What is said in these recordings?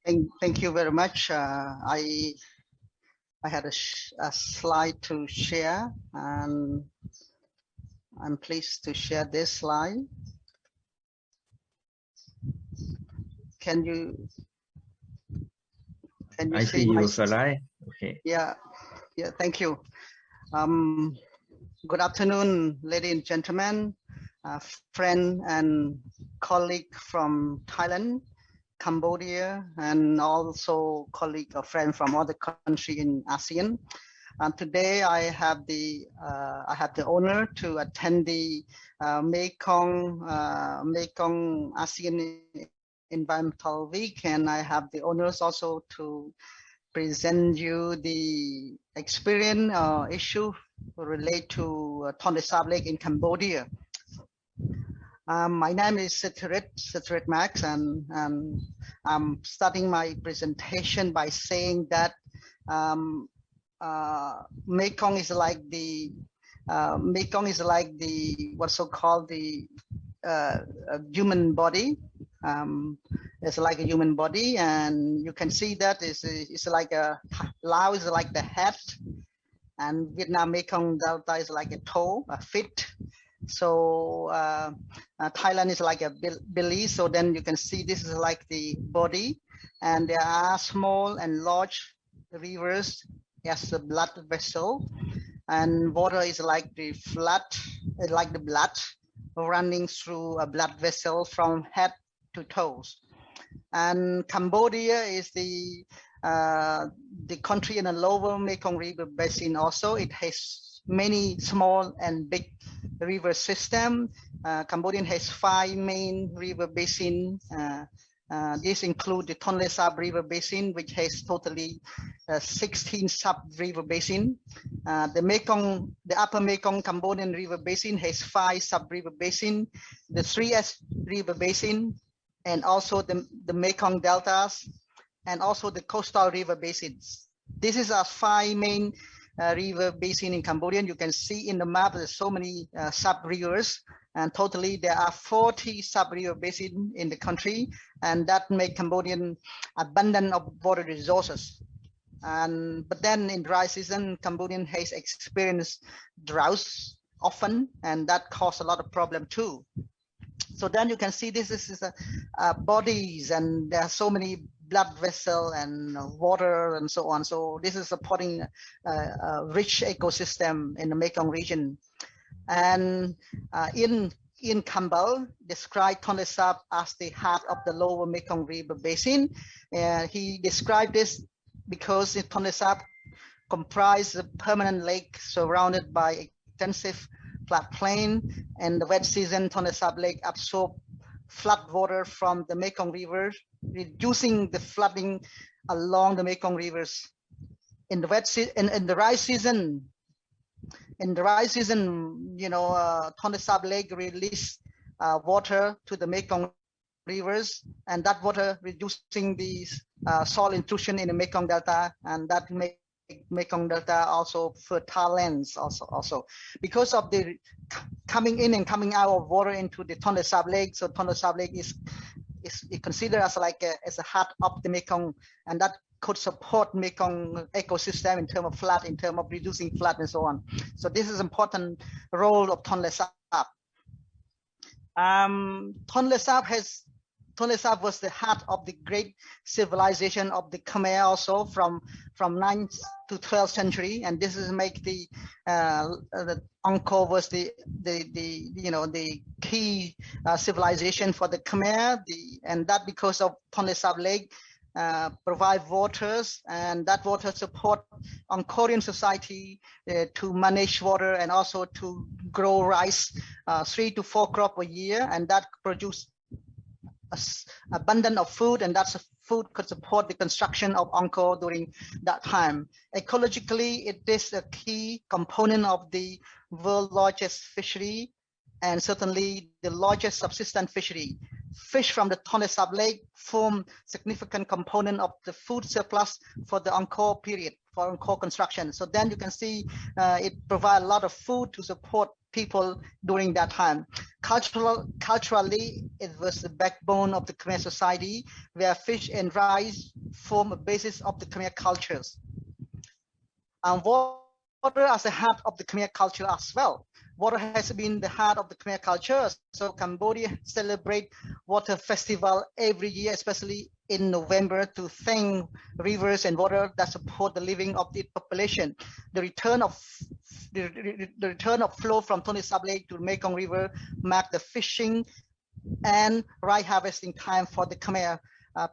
Thank you very much. I had a slide to share, and I'm pleased to share this slide. Can you I see your slide? Okay. Yeah. Thank you. Good afternoon, ladies and gentlemen, friend and colleague from Thailand, Cambodia, and also colleague or friend from other country in ASEAN. And today I have the honor to attend the Mekong-ASEAN Environmental Week, and I have the honors also to present you the experience issue relate to Tonle Sap Lake in Cambodia. My name is Sithirith Max, and I'm starting my presentation by saying that Mekong is like the what's so called the human body. It's like a human body, and you can see that it's like Lao is like the head, and Vietnam Mekong Delta is like a toe, a feet. So Thailand is like a belly. So then you can see this is like the body, and there are small and large rivers as the blood vessel, and water is like the blood running through a blood vessel from head to toes. And Cambodia is the country in the lower Mekong River basin. Also, it has many small and big river system. Cambodia has 5 main river basins. This includes the Tonle Sap River Basin, which has totally 16 sub-river basin. The Upper Mekong Cambodian River Basin has 5 sub-river basin, the 3S River Basin, and also the Mekong Deltas, and also the coastal river basins. This is our 5 main river basin in Cambodia. You can see in the map there's so many sub-rivers, and totally there are 40 sub-river basins in the country, and that make Cambodian abundant of water resources. But then in dry season, Cambodian has experienced droughts often, and that cause a lot of problem too. So then you can see this is bodies, and there are so many blood vessel and water and so on. So this is supporting a rich ecosystem in the Mekong region. And in Campbell described Tonle Sap as the heart of the lower Mekong River basin. He described this because Tonle Sap comprises a permanent lake surrounded by extensive floodplain, and the wet season Tonle Sap Lake absorbs flood water from the Mekong River, reducing the flooding along the Mekong rivers. In the dry season, Tonle Sap Lake release water to the Mekong rivers, and that water reducing the soil intrusion in the Mekong Delta, and that make Mekong Delta also fertile lands also because of the coming in and coming out of water into the Tonle Sap Lake. So Tonle Sap Lake is considered as like as a heart of the Mekong, and that could support Mekong ecosystem in terms of flood, in terms of reducing flood and so on. So this is important role of Tonle Sap. Tonle Sap was the heart of the great civilization of the Khmer, also from 9th to 12th century, and this is make the Angkor was the key civilization for the Khmer, and that because of Tonle Sap Lake provide waters, and that water support Angkorian society to manage water and also to grow rice 3 to 4 crop a year, and that produce abundance of food, and that food could support the construction of Angkor during that time. Ecologically, it is a key component of the world's largest fishery, and certainly the largest subsistence fishery. Fish from the Tonle Sap Lake form significant component of the food surplus for the Angkor period, for Angkor construction. So then you can see it provides a lot of food to support people during that time. Culturally, it was the backbone of the Khmer society, where fish and rice form a basis of the Khmer cultures. Water as the heart of the Khmer culture as well. Water has been the heart of the Khmer culture. So Cambodia celebrate water festival every year, especially in November, to thank rivers and water that support the living of the population. The return of flow from Tonle Sap Lake to Mekong River marked the fishing and rice harvesting time for the Khmer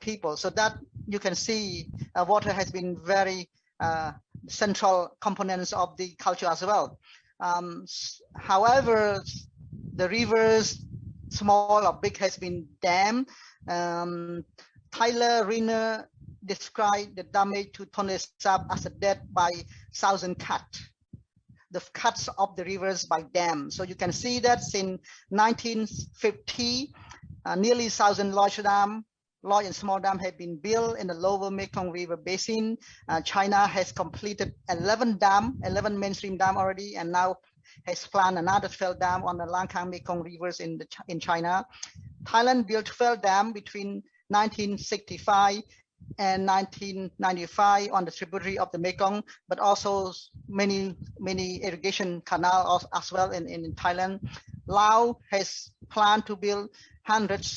people. So that you can see water has been very central components of the culture as well. However, the rivers, small or big, has been dammed. Tyler Riner described the damage to Tonle Sap as a death by 1,000 cuts. The cuts of the rivers by dam. So you can see that since 1950, nearly 1,000 large and small dams have been built in the lower Mekong River basin. China has completed 11 mainstream dams already, and now has planned another 12 dams on the Langkang Mekong rivers in China. Thailand built 12 dams between 1965 and 1995 on the tributary of the Mekong, but also many irrigation canals as well in Thailand. Laos has planned to build 100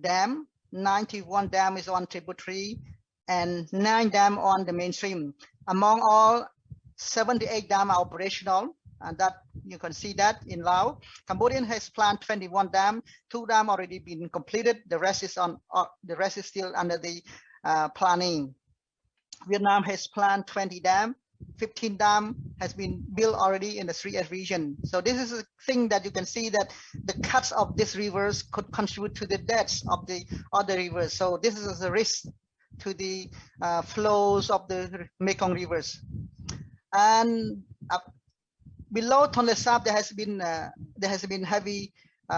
dams. 91 dams is on tributary and 9 dams on the mainstream. Among all, 78 dams are operational, and that you can see that in Laos. Cambodia has planned 21 dams. 2 dams already been completed. The rest is still under the planning. Vietnam has planned 20 dams. 15 dams has been built already in the 3S region. So this is a thing that you can see that the cuts of these rivers could contribute to the deaths of the other rivers. So this is a risk to the flows of the Mekong rivers. And below Tonle Sap, there has been heavy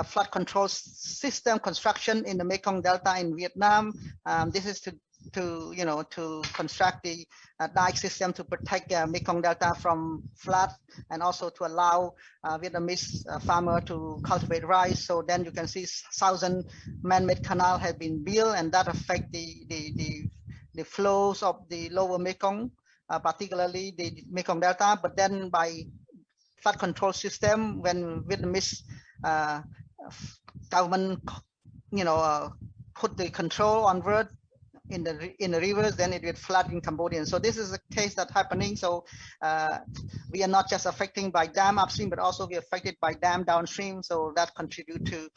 flood control system construction in the Mekong Delta in Vietnam. This is to construct the dike system to protect Mekong Delta from flood, and also to allow Vietnamese farmer to cultivate rice. So then you can see 1,000 man-made canal have been built, and that affect the flows of the lower Mekong, particularly the Mekong Delta. But then by flood control system, when Vietnamese government put the control onward in the rivers, then it will flood in Cambodia. So this is a case that's happening. So we are not just affecting by dam upstream, but also we are affected by dam downstream. So that contribute to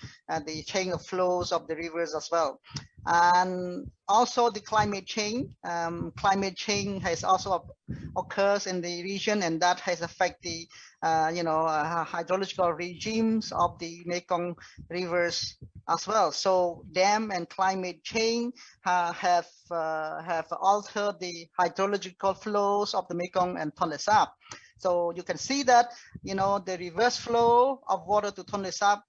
the change of flows of the rivers as well. And also the climate change. Climate change has also occurs in the region, and that has affected the hydrological regimes of the Mekong rivers as well. So dam and climate change have altered the hydrological flows of the Mekong and Tonle Sap. So you can see that the reverse flow of water to Tonle Sap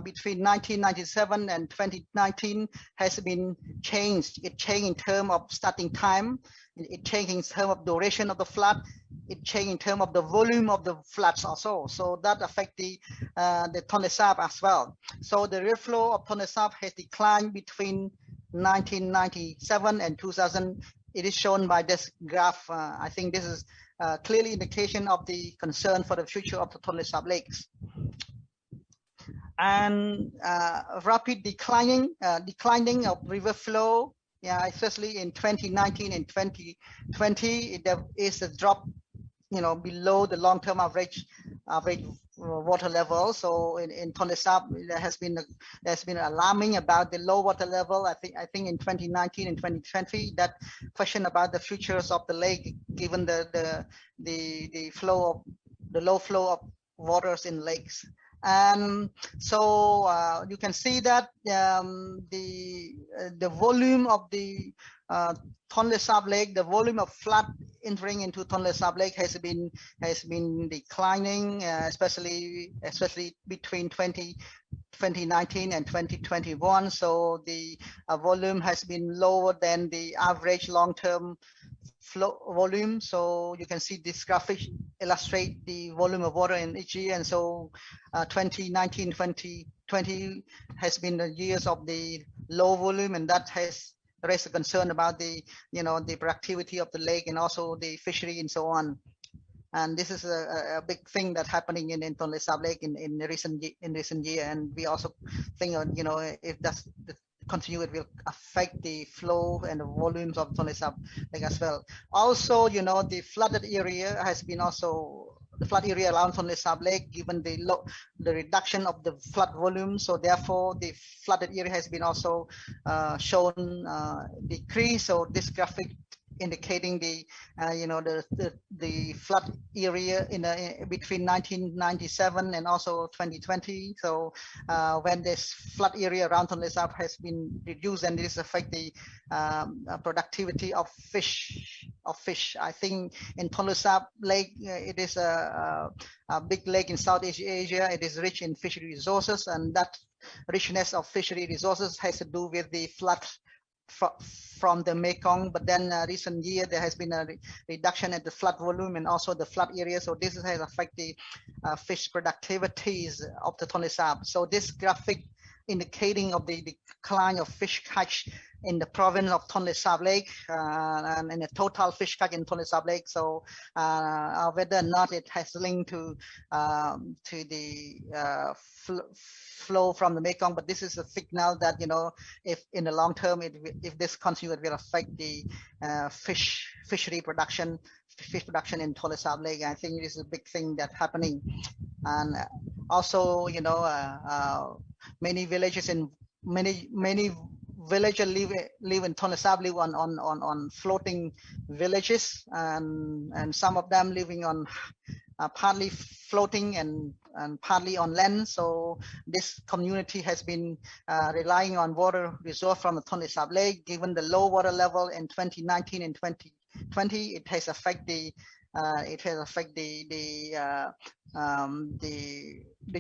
between 1997 and 2019 has been changed. It changed in terms of starting time. It changed in terms of duration of the flood. It changed in terms of the volume of the floods also. So that affects the Tonle Sap as well. So the river flow of Tonle Sap has declined between 1997 and 2000. It is shown by this graph. I think this is clearly indication of the concern for the future of the Tonle Sap Lakes. And rapid declining of river flow, especially in 2019 and 2020, there is a drop, below the long-term average water level. So in Tonle Sap, there's been alarming about the low water level. I think in 2019 and 2020, that question about the futures of the lake, given the low flow of waters in lakes. And so you can see that the volume of the Tonle Sap Lake, the volume of flood entering into Tonle Sap Lake has been declining, especially between 2019 and 2021. So the volume has been lower than the average long-term flow volume. So you can see this graphic illustrate the volume of water in each year. And so 2019, 2020 has been the years of the low volume, and that has raised a concern about the, the productivity of the lake and also the fishery and so on. And this is a big thing that's happening in Tonle Sap Lake in recent year. And we also think, if that's the continue, it will affect the flow and the volumes of Tonle Sap Lake as well. Also, the flooded area has been the flood area around Tonle Sap Lake, given the reduction of the flood volume. So therefore, the flooded area has been also shown decrease. So this graphic indicating the the flood area in between 1997 and also 2020. So when this flood area around Tonle Sap has been reduced, and this affect the productivity of fish. I think in Tonle Sap Lake, it is a big lake in Southeast Asia. It is rich in fishery resources, and that richness of fishery resources has to do with the flood from the Mekong. But then recent year there has been a reduction in the flood volume and also the flood area. So this has affected the fish productivities of the Tonle Sap. So this graphic indicating of the decline of fish catch in the province of Tonle Sap Lake and in the total fish catch in Tonle Sap Lake. So whether or not it has linked to the flow from the Mekong, but this is a signal that if in the long term, if this continues, it will affect the fish production in Tonle Sap Lake. I think this is a big thing that's happening. And also, many villages in many villagers live in Tonle Sap, live on floating villages, and some of them living on partly floating and partly on land. So this community has been relying on water resource from the Tonle Sap Lake. Given the low water level in 2019 and 2020, it has affected the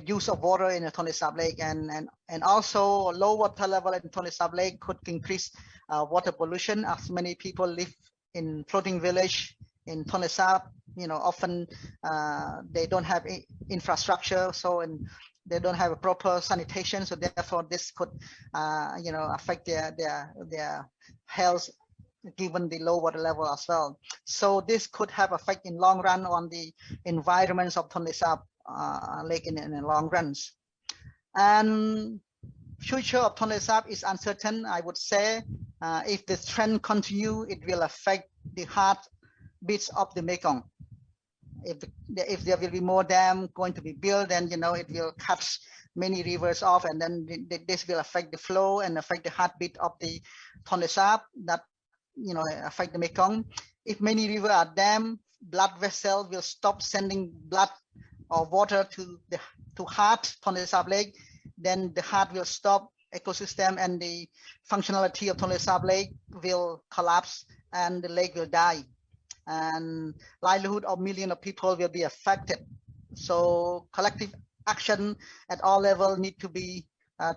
use of water in the Tonle Sap Lake, and also low water level in Tonle Sap Lake could increase water pollution, as many people live in floating village in Tonle Sap. Often they don't have infrastructure, and they don't have a proper sanitation. So therefore, this could affect their health, given the low water level as well. So this could have effect in long run on the environments of Tonle Sap Lake in the long runs. And future of Tonle Sap is uncertain. I would say if the trend continue, it will affect the heartbeats of the Mekong. If there will be more dam going to be built, then it will cut many rivers off, and then this will affect the flow and affect the heartbeat of the Tonle Sap. That affect the Mekong. If many rivers are dammed, blood vessels will stop sending blood or water to heart Tonle Sap Lake. Then the heart will stop, ecosystem and the functionality of Tonle Sap Lake will collapse, and the lake will die, and livelihood of millions of people will be affected. So collective action at all levels need to be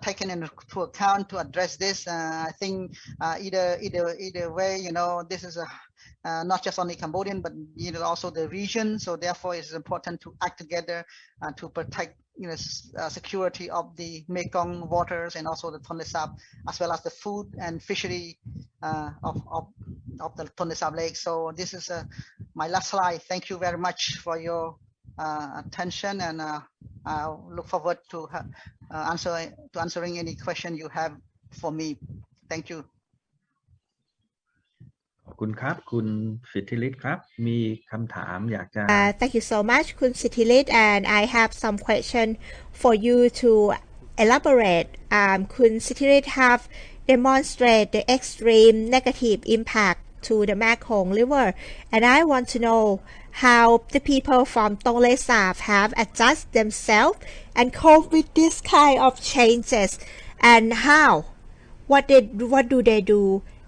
taken into account to address this. I think either way, this is not just only Cambodian, but also the region. So therefore, it's important to act together to protect security of the Mekong waters and also the Tonle Sap, as well as the food and fishery of the Tonle Sap Lake. So this is my last slide. Thank you very much for your attention, and I look forward to answering any question you have for me. Thank you. ขอบคุณครับคุณสิทธิฤทธิ์ครับมีคำถามอยากจะ Thank you so much คุณสิทธิฤทธิ์ and I have some question for you to elaborate. คุณสิทธิฤทธิ์ have demonstrated the extreme negative impact to the Mekong River, and I want to know how the people from Tonle Sap have adjusted themselves and cope with this kind of changes, and what do they do,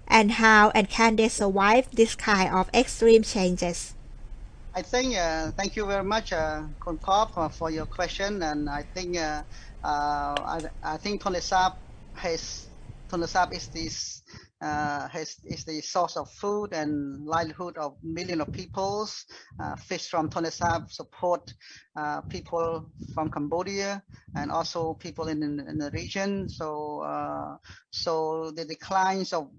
and how and can they survive this kind of extreme changes? I think thank you very much, Khun Pop, for your question, and I think Tonle Sap is is the source of food and livelihood of millions of peoples. Fish from Tonle Sap support people from Cambodia and also people in the region. So so the declines of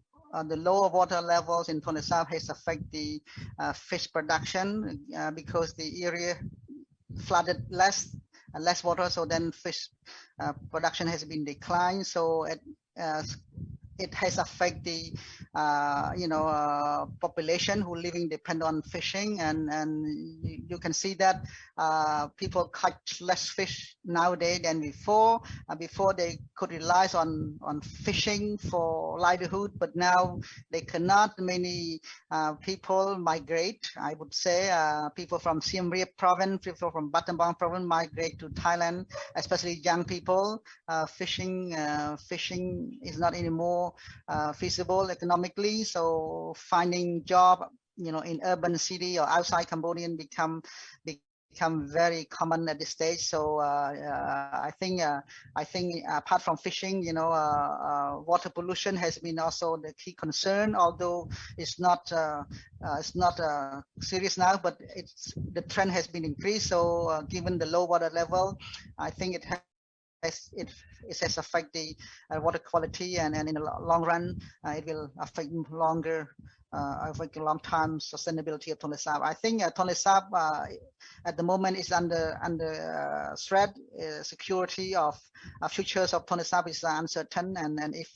the lower water levels in Tonle Sap has affected the fish production because the area flooded less water, so then fish production has been declined. So it has affected the population who living depend on fishing, and you can see that people catch less fish nowadays than before. Before they could rely on fishing for livelihood, but now they cannot. Many people migrate. I would say people from Sithirith province, people from Battambang province migrate to Thailand, especially young people. Fishing is not anymore feasible economically, so finding job in urban city or outside Cambodian become very common at this stage. So I think apart from fishing, water pollution has been also the key concern, although it's not serious now, but the trend has been increased. So given the low water level, I think it has affected the water quality, and in the long run it will affect a long time sustainability of Tonle Sap. I think Tonle Sap at the moment is under threat. Security of futures of Tonle Sap is uncertain, and if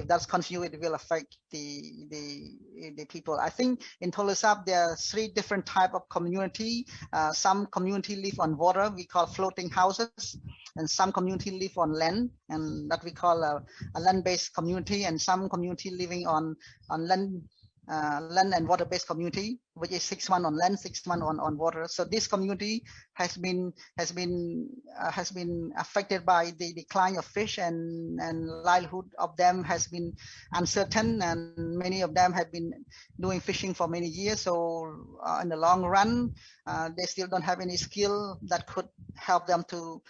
that's continue, it will affect the people. I think in Tonle Sap there are 3 different type of community. Some community live on water, we call floating houses, and some community live on land, and that we call a land-based community, and some community living on land and water-based community, which is 6 months on land, 6 months on water. So this community has been affected by the decline of fish, and livelihood of them has been uncertain, and many of them have been doing fishing for many years. So in the long run, they still don't have any skill that could help them to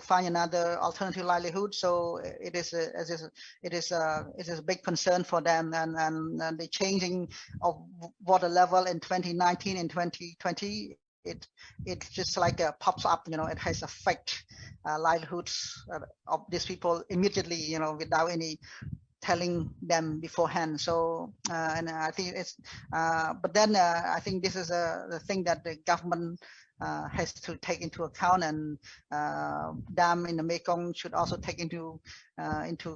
find another alternative livelihood. So it is a big concern for them, and the changing of water level in 2019 and 2020, it just like pops up. It has affect livelihoods of these people immediately, without any telling them beforehand. So and I think it's but then I think this is the thing that the government has to take into account, and dam in the Mekong should also take into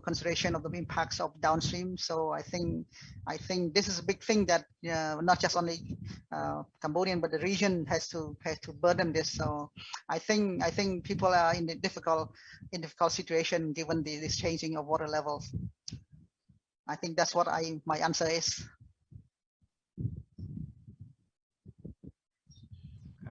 consideration of the impacts of downstream. So I think this is a big thing that not just only Cambodian, but the region has to burden this. So I think people are in a difficult situation given this changing of water levels. I think that's what my answer is.